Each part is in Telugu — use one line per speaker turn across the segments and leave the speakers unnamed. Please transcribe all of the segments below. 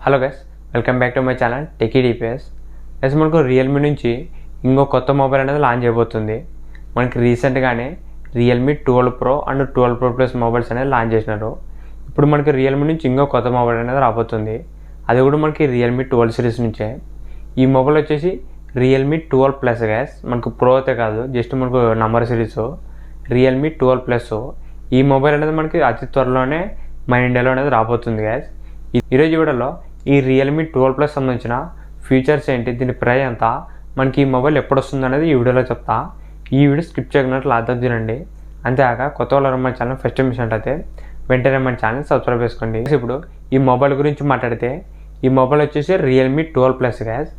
Hello guys, welcome back to my channel techie DPS. Guys, మనకు రియల్మీ నుంచి ఇంకో కొత్త మొబైల్ అనేది లాంచ్ అయిపోతుంది. మనకి రీసెంట్గానే Realme 12 Pro and 12 Pro Plus mobiles అనేది లాంచ్ చేసినారు. ఇప్పుడు మనకి రియల్మీ నుంచి ఇంకో కొత్త మొబైల్ అనేది రాబోతుంది. అది కూడా మనకి రియల్మీ 12 సిరీస్ నుంచే. ఈ మొబైల్ వచ్చేసి రియల్మీ 12 Plus గైస్. మనకు ప్రో అయితే కాదు, జస్ట్ మనకు నంబర్ సిరీస్ రియల్మీ 12 Plus. ఈ మొబైల్ అనేది మనకి అతి త్వరలోనే మన ఇండియాలో అనేది రాబోతుంది గైస్. ఈరోజు వీడియోలో ఈ రియల్మీ 12 Plus సంబంధించిన ఫీచర్స్ ఏంటి, దీని ప్రైస్ ఎంత, మనకి ఈ మొబైల్ ఎప్పుడు వస్తుంది అనేది ఈ వీడియోలో చెప్తా. ఈ వీడియో స్కిప్ చేయకున్నట్లు అర్థం తినండి. అంతేకాక కొత్త వాళ్ళు మన ఛానల్ ఫస్ట్ టైం అయితే వెంటనే మన ఛానల్ సబ్స్క్రైబ్ చేసుకోండి. ఇప్పుడు ఈ మొబైల్ గురించి మాట్లాడితే ఈ మొబైల్ వచ్చేసి రియల్మీ 12 Plus గ్యాస్.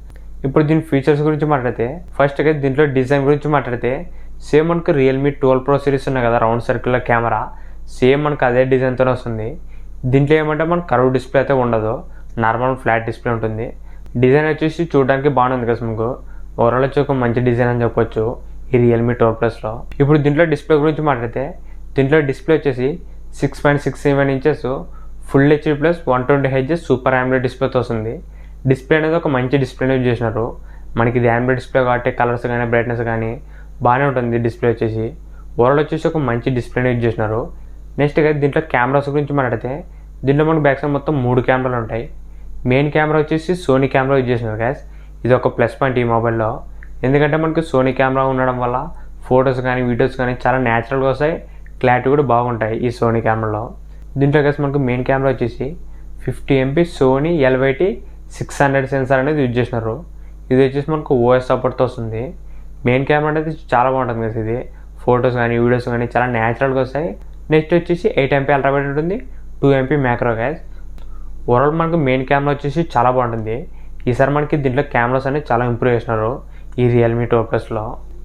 ఇప్పుడు దీని ఫీచర్స్ గురించి మాట్లాడితే ఫస్ట్గా దీంట్లో డిజైన్ గురించి మాట్లాడితే సేమ్ మనకు రియల్మీ 12 Pro సిరీస్ ఉన్నాయి కదా, రౌండ్ సర్కిల్లో కెమెరా సేమ్ మనకు అదే డిజైన్తోనే వస్తుంది. దీంట్లో ఏమంటే మనకు కర్వ్ డిస్ప్లే అయితే ఉండదు, నార్మల్ ఫ్లాట్ డిస్ప్లే ఉంటుంది. డిజైన్ వచ్చేసి చూడడానికి బాగుంది కదా, మనకు ఓవరాల్ వచ్చి ఒక మంచి డిజైన్ అని చెప్పొచ్చు ఈ రియల్మీ 12 Plusలో. ఇప్పుడు దీంట్లో డిస్ప్లే గురించి మాట్లాడితే దీంట్లో డిస్ప్లే వచ్చేసి 6.67 inches full HD plus 120Hz super ఆండ్రాయిడ్ డిస్ప్లేతో వస్తుంది. డిస్ప్లే అనేది ఒక మంచి డిస్ప్లే యూజ్ చేసినారు. మనకి ఇది ఆండ్రాయిడ్ డిస్ప్లే కాబట్టి కలర్స్ కానీ బ్రైట్నెస్ కానీ బాగానే ఉంటుంది. డిస్ప్లే వచ్చేసి ఓవరాల్ వచ్చేసి ఒక మంచి డిస్ప్లే యూజ్ చేసినారు. నెక్స్ట్గా దీంట్లో కెమెరాస్ గురించి మాట్లాడితే దీంట్లో మనకు బ్యాక్ సైడ్ మొత్తం 3 కెమెరాలు ఉంటాయి. మెయిన్ కెమెరా వచ్చేసి సోనీ కెమెరా యూజ్ చేసినారు గ్యాస్. ఇది ఒక ప్లస్ పాయింట్ ఈ మొబైల్లో. ఎందుకంటే మనకి సోనీ కెమెరా ఉండడం వల్ల ఫొటోస్ కానీ వీడియోస్ కానీ చాలా న్యాచురల్గా వస్తాయి, క్లారిటీ కూడా బాగుంటాయి ఈ సోనీ కెమెరాలో. దీంట్లో గ్యాస్ మనకు మెయిన్ కెమెరా వచ్చేసి 50 MP సోనీ LYT600 సెన్సార్ అనేది యూజ్ చేసినారు. ఇది వచ్చేసి మనకు OS సపోర్ట్తో వస్తుంది. మెయిన్ కెమెరా అనేది చాలా బాగుంటుంది కదా, ఇది ఫొటోస్ కానీ వీడియోస్ కానీ చాలా న్యాచురల్గా వస్తాయి. నెక్స్ట్ వచ్చేసి 8 MP అల్ట్రా వైడ్ ఉంటుంది, 2 MP మ్యాక్రో గ్యాస్. ఓవరాల్ మనకు మెయిన్ కెమెరా వచ్చేసి చాలా బాగుంటుంది. ఈసారి మనకి దీంట్లో కెమెరాస్ అనేది చాలా ఇంప్రూవ్ చేసినారు ఈ రియల్మీ 12 Plusలో.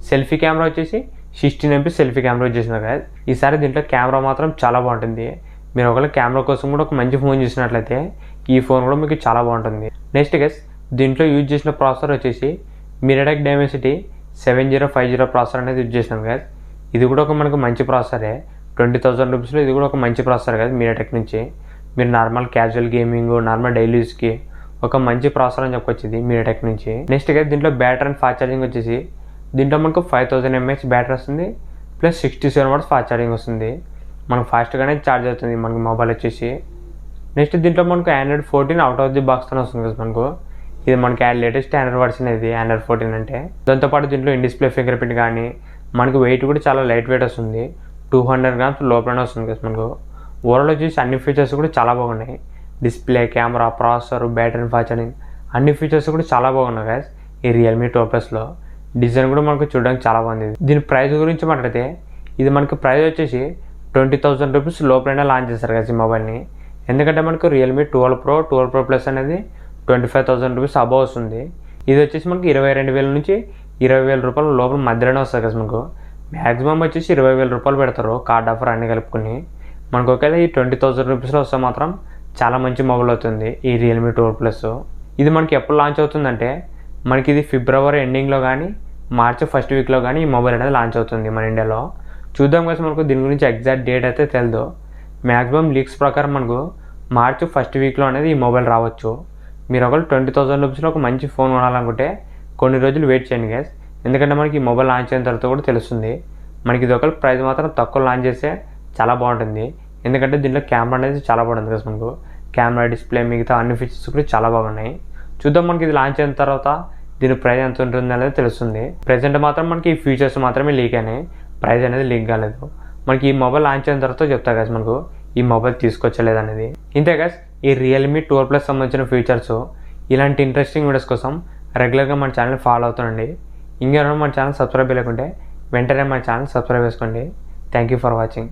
సెల్ఫీ కెమెరా వచ్చేసి 16 MP సెల్ఫీ కెమెరా యూజ్ చేసినారు గ్యాస్. ఈసారి దీంట్లో కెమెరా మాత్రం చాలా బాగుంటుంది. మీరు ఒకవేళ కెమెరా కోసం కూడా ఒక మంచి ఫోన్ చూసినట్లయితే ఈ ఫోన్ కూడా మీకు చాలా బాగుంటుంది. నెక్స్ట్ గైస్, దీంట్లో యూజ్ చేసిన ప్రాసెసర్ వచ్చేసి MediaTek Dimensity 7050 ప్రాసెసర్ అనేది యూజ్ చేసినాం గ్యాస్. ఇది కూడా ఒక మనకు మంచి ప్రాసెసరే. 20,000 రూపీస్లో ఇది కూడా ఒక మంచి ప్రాసెసర్ కదా MediaTek నుంచి. మీరు normal casual gaming, normal daily యూస్కి ఒక మంచి ప్రాసెసర్ అని చెప్పొచ్చు ఇది MediaTek నుంచి. నెక్స్ట్ గా దీంట్లో బ్యాటరీ అండ్ ఫాస్ట్ ఛార్జింగ్ వచ్చేసి దీంట్లో మనకు 5000 mAh బ్యాటరీ వస్తుంది, ప్లస్ 67 watts ఫాస్ట్ ఛార్జింగ్ వస్తుంది. మనకు ఫాస్ట్గానే ఛార్జ్ అవుతుంది మనకు మొబైల్ వచ్చేసి. నెక్స్ట్ దీంట్లో మనకు Android 14 అవుట్ ఆఫ్ ది బాక్స్తో వస్తుంది కదా మనకు. ఇది మనకి లేటెస్ట్ ఆండ్రాయిడ్ వర్షన్ ఇది Android 14 అంటే. దాంతోపాటు దీంట్లో ఇన్ డిస్ప్లే ఫింగర్ ప్రింట్ కానీ మనకు వెయిట్ కూడా చాలా లైట్ వెయిట్ వస్తుంది, 200 grams లోపలనే వస్తుంది కదా మనకు. ఓవరాల్ వచ్చేసి అన్ని ఫీచర్స్ కూడా చాలా బాగున్నాయి. Display, camera, processor, battery and fast charging అన్ని ఫీచర్స్ కూడా చాలా బాగున్నాయి గైస్ ఈ రియల్మీ 12 Plusలో. డిజైన్ కూడా మనకు చూడడానికి చాలా బాగుంది. దీని ప్రైస్ గురించి మాట్లాడితే ఇది మనకి ప్రైస్ వచ్చేసి 20,000 రూపీస్ లోపలైనా లాంచ్ చేస్తారు కదా ఈ మొబైల్ని. ఎందుకంటే మనకు రియల్మీ 12 Pro 12 Pro Plus అనేది 25,000 రూపీస్ అబవ్ వస్తుంది. ఇది వచ్చేసి మనకి 22,000 నుంచి 20,000 రూపాయల లోపల మధ్యలోనే వస్తుంది కదా మనకు. మ్యాక్సిమం వచ్చేసి 20,000 రూపాయలు పెడతారు కార్డ్ ఆఫర్ అన్ని కలుపుకొని. మనకు ఒకవేళ ఈ 20,000 రూపీస్లో వస్తే మాత్రం చాలా మంచి మొబైల్ అవుతుంది ఈ రియల్మీ 12 Plus. ఇది మనకి ఎప్పుడు లాంచ్ అవుతుందంటే మనకి ఇది ఫిబ్రవరి ఎండింగ్లో కానీ మార్చి ఫస్ట్ వీక్లో కానీ ఈ మొబైల్ అనేది లాంచ్ అవుతుంది మన ఇండియాలో. చూద్దాం కదా, మనకు దీని గురించి ఎగ్జాక్ట్ డేట్ అయితే తెలియదు. మ్యాక్సిమం లీక్స్ ప్రకారం మనకు మార్చి ఫస్ట్ వీక్లో అనేది ఈ మొబైల్ రావచ్చు. మీరు ఒకవేళ 20,000 రూపీస్లో ఒక మంచి ఫోన్ కొనాలనుకుంటే కొన్ని రోజులు వెయిట్ చేయండి గైస్. ఎందుకంటే మనకి ఈ మొబైల్ లాంచ్ అయిన తర్వాత కూడా తెలుస్తుంది. మనకి ఇది ఒకవేళ ప్రైస్ మాత్రం తక్కువ లాంచ్ చేస్తే చాలా బాగుంటుంది. ఎందుకంటే దీంట్లో కెమెరా అనేది చాలా బాగుంటుంది కదా మనకు. కెమెరా, డిస్ప్లే, మిగతా అన్ని ఫీచర్స్ కూడా చాలా బాగున్నాయి. చూద్దాం మనకి ఇది లాంచ్ అయిన తర్వాత దీని ప్రైస్ ఎంత ఉంటుంది అనేది తెలుస్తుంది. ప్రెజెంట్ మాత్రం మనకి ఈ ఫీచర్స్ మాత్రమే లీక్ అయినాయి, ప్రైస్ అనేది లీక్ కాలేదు. మనకి ఈ మొబైల్ లాంచ్ అయిన తర్వాత చెప్తా గైస్ మనకు ఈ మొబైల్ తీసుకొచ్చలేదు అనేది. ఇంతే గైస్ ఈ రియల్మీ 12 Plus సంబంధించిన ఫీచర్స్. ఇలాంటి ఇంట్రెస్టింగ్ వీడియోస్ కోసం రెగ్యులర్గా మన ఛానల్ ఫాలో అవుతుండండి. ఇంకెవరైనా మన ఛానల్ సబ్స్క్రైబ్ చేయలేకుంటే వెంటనే మన ఛానల్ సబ్స్క్రైబ్ చేసుకోండి. Thank you for watching.